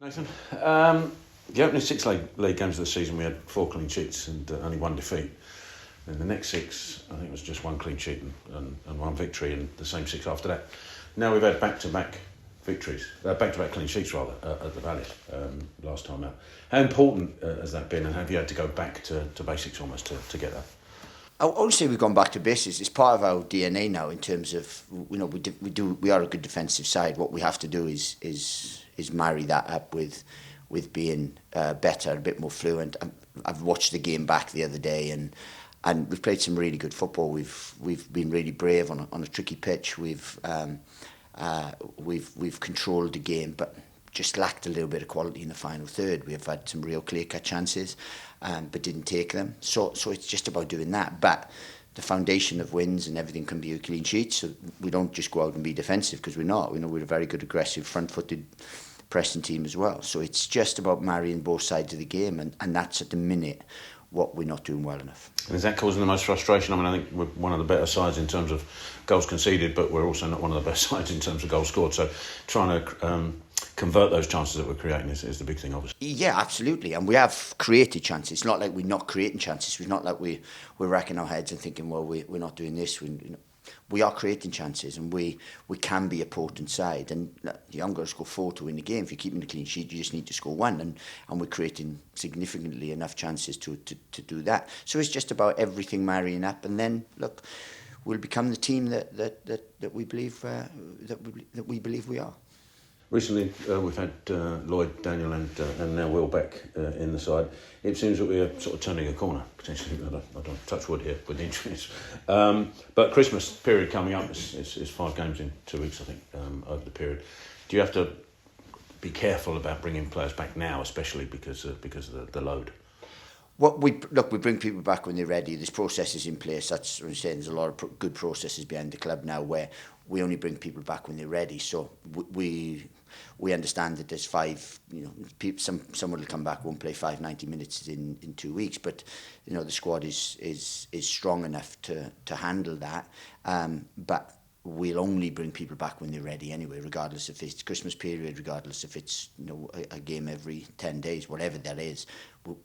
Nathan, the opening six league games of the season, we had 4 clean sheets and only 1 defeat. In the next 6, I think it was just 1 clean sheet and 1 victory, and the same 6 after that. Now we've had back-to-back victories, back-to-back clean sheets rather, at the Valley last time out. How important has that been, and have you had to go back to basics almost to get that? I would say we've gone back to basics. It's part of our DNA now in terms of, we are a good defensive side. What we have to do is marry that up with being better, a bit more fluent. I've watched the game back the other day, and we've played some really good football. We've been really brave on a tricky pitch. We've controlled the game, but just lacked a little bit of quality in the final third. We have had some real clear-cut chances, but didn't take them. So it's just about doing that. But the foundation of wins and everything can be a clean sheet. So we don't just go out and be defensive, because we're not. We know we're a very good, aggressive, front-footed pressing team as well. So it's just about marrying both sides of the game, and that's at the minute what we're not doing well enough. And is that causing the most frustration? I mean, I think we're one of the better sides in terms of goals conceded, but we're also not one of the best sides in terms of goals scored. So trying to convert those chances that we're creating is the big thing, obviously. Yeah, absolutely. And we have created chances. It's not like we're not creating chances. It's not like we're racking our heads and thinking, well, we're not doing this. We are creating chances, and we can be a potent side. And you haven't got to score 4 to win the game. If you're keeping the clean sheet, you just need to score 1. And we're creating significantly enough chances to do that. So it's just about everything marrying up. And then, look, we'll become the team that we believe that we believe we are. Recently, we've had Lloyd, Daniel, and now Will back in the side. It seems that we're sort of turning a corner, potentially. I don't touch wood here with the injuries. But Christmas period coming up is 5 games in 2 weeks, I think, over the period. Do you have to be careful about bringing players back now, especially because of the load? We bring people back when they're ready. There's processes in place. That's what I'm saying. There's a lot of good processes behind the club now, where we only bring people back when they're ready. So we understand that there's 5. Someone will come back, won't play 90 minutes in 2 weeks, but the squad is strong enough to handle that. But we'll only bring people back when they're ready anyway, regardless if it's Christmas period, regardless if it's a game every 10 days, whatever that is.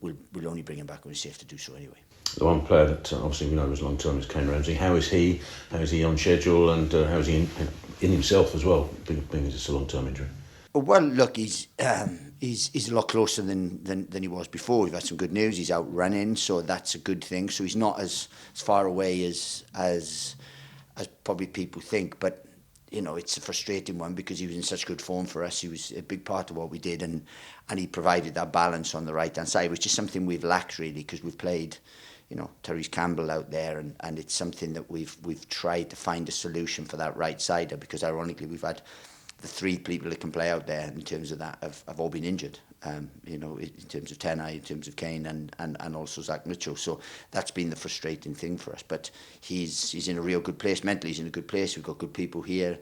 We'll only bring him back when it's safe to do so anyway. The one player that obviously we know was long term is Kane Ramsey. How is he? How is he on schedule, and how is he in himself as well, being it's a long term injury? Well, look, he's a lot closer than he was before. We've had some good news. He's out running, so that's a good thing. So he's not as far away as probably people think, but it's a frustrating one because he was in such good form for us. He was a big part of what we did, and he provided that balance on the right hand side, which is something we've lacked really, because we've played Tyrese Campbell out there, and it's something that we've tried to find a solution for that right sider, because ironically we've had the 3 people that can play out there in terms of that have all been injured. In terms of Tenai, in terms of Kane, and also Zach Mitchell. So that's been the frustrating thing for us. But he's in a real good place. Mentally, he's in a good place. We've got good people here.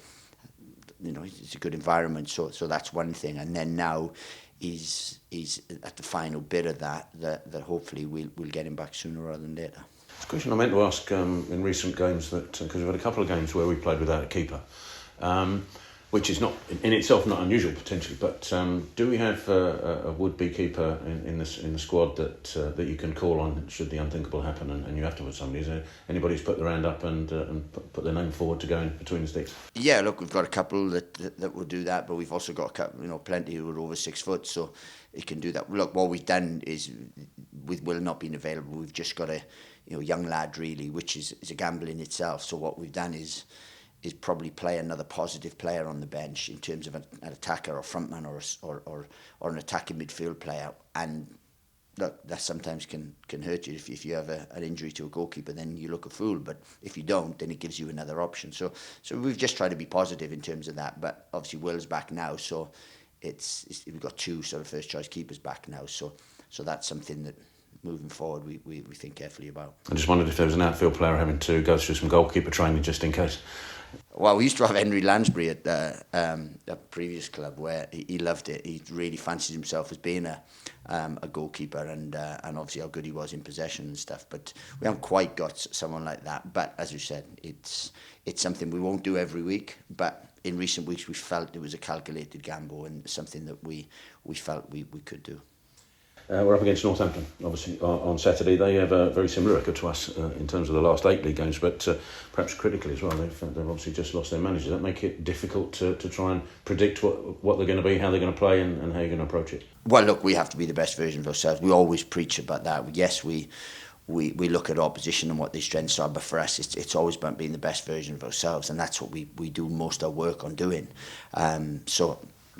It's a good environment. So that's one thing. And then now he's at the final bit of that hopefully we'll get him back sooner rather than later. It's a question I meant to ask in recent games, that because we've had a couple of games where we played without a keeper. Which is not in itself not unusual potentially, but do we have a would-be keeper in the squad that you can call on should the unthinkable happen, and you have to put somebody? Is there anybody who's put their hand up and put their name forward to go in between the sticks? Yeah, look, we've got a couple that will do that, but we've also got plenty who are over 6 foot, so it can do that. Look, what we've done is, with Will not being available, we've just got a young lad really, which is a gamble in itself. So what we've done is probably play another positive player on the bench in terms of an attacker or frontman or an attacking midfield player. And look, that sometimes can hurt you. If you have an injury to a goalkeeper, then you look a fool. But if you don't, then it gives you another option. So we've just tried to be positive in terms of that. But obviously Will's back now, so we've got 2 sort of first choice keepers back now. So that's something that, moving forward, we think carefully about. I just wondered if there was an outfield player having to go through some goalkeeper training just in case. Well, we used to have Henry Lansbury at a previous club, where he loved it. He really fancied himself as being a goalkeeper, and obviously how good he was in possession and stuff. But we haven't quite got someone like that. But as you said, it's something we won't do every week. But in recent weeks we felt it was a calculated gamble and something that we felt we could do. We're up against Northampton, obviously, on Saturday. They have a very similar record to us in terms of the last 8 league games, but perhaps critically as well. They've obviously just lost their manager. Does that make it difficult to try and predict what they're going to be, how they're going to play, and how you're going to approach it? Well, look, we have to be the best version of ourselves. We always preach about that. Yes, we look at opposition and what their strengths are, but for us, it's always about being the best version of ourselves, and that's what we do most of our work on doing. So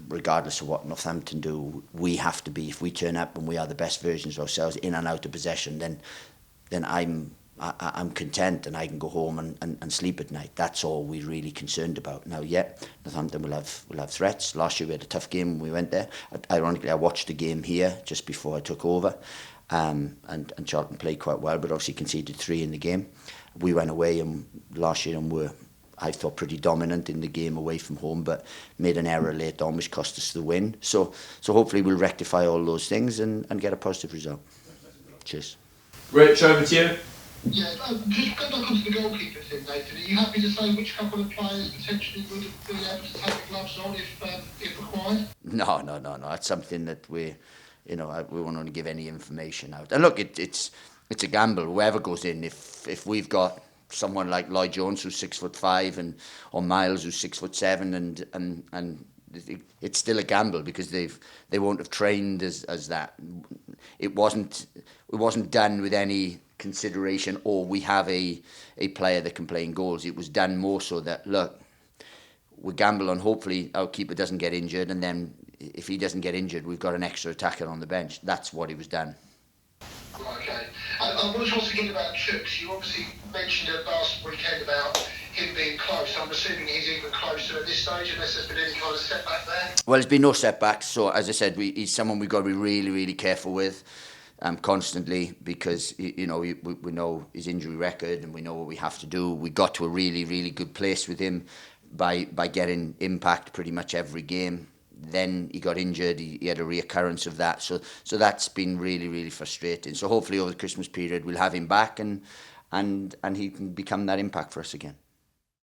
regardless of what Northampton do, we have to be, if we turn up and we are the best versions of ourselves in and out of possession, then I'm content and I can go home and sleep at night. That's all we're really concerned about. Now, yeah, Northampton will have threats. Last year we had a tough game when we went there. Ironically, I watched the game here just before I took over, and Charlton played quite well, but obviously conceded 3 in the game. We went away last year and were, I thought, pretty dominant in the game away from home, but made an error late on which cost us the win. So hopefully we'll rectify all those things and get a positive result. Cheers. Rich, over to you. Yeah, just go back onto the goalkeeper thing, Nathan. Are you happy to say which couple of players potentially would be able to take the gloves on if required? No. It's something that we won't want to give any information out. And look, it's a gamble. Whoever goes in, if we've got someone like Lloyd Jones who's 6'5" or Miles who's 6'7", and it's still a gamble because they won't have trained as that. It wasn't done with any consideration, or we have a player that can play in goals. It was done more so that, look, we gamble on hopefully our keeper doesn't get injured, and then if he doesn't get injured, we've got an extra attacker on the bench. That's what it was done. Okay. I want to talk again about Chooks. You obviously mentioned it last weekend about him being close. I'm assuming he's even closer at this stage, unless there's been any kind of setback there. Well, there's been no setbacks. So, as I said, he's someone we've got to be really, really careful with constantly, because we know his injury record and we know what we have to do. We got to a really, really good place with him by getting impact pretty much every game. Then he got injured. He had a reoccurrence of that. So that's been really, really frustrating. So hopefully over the Christmas period we'll have him back and he can become that impact for us again.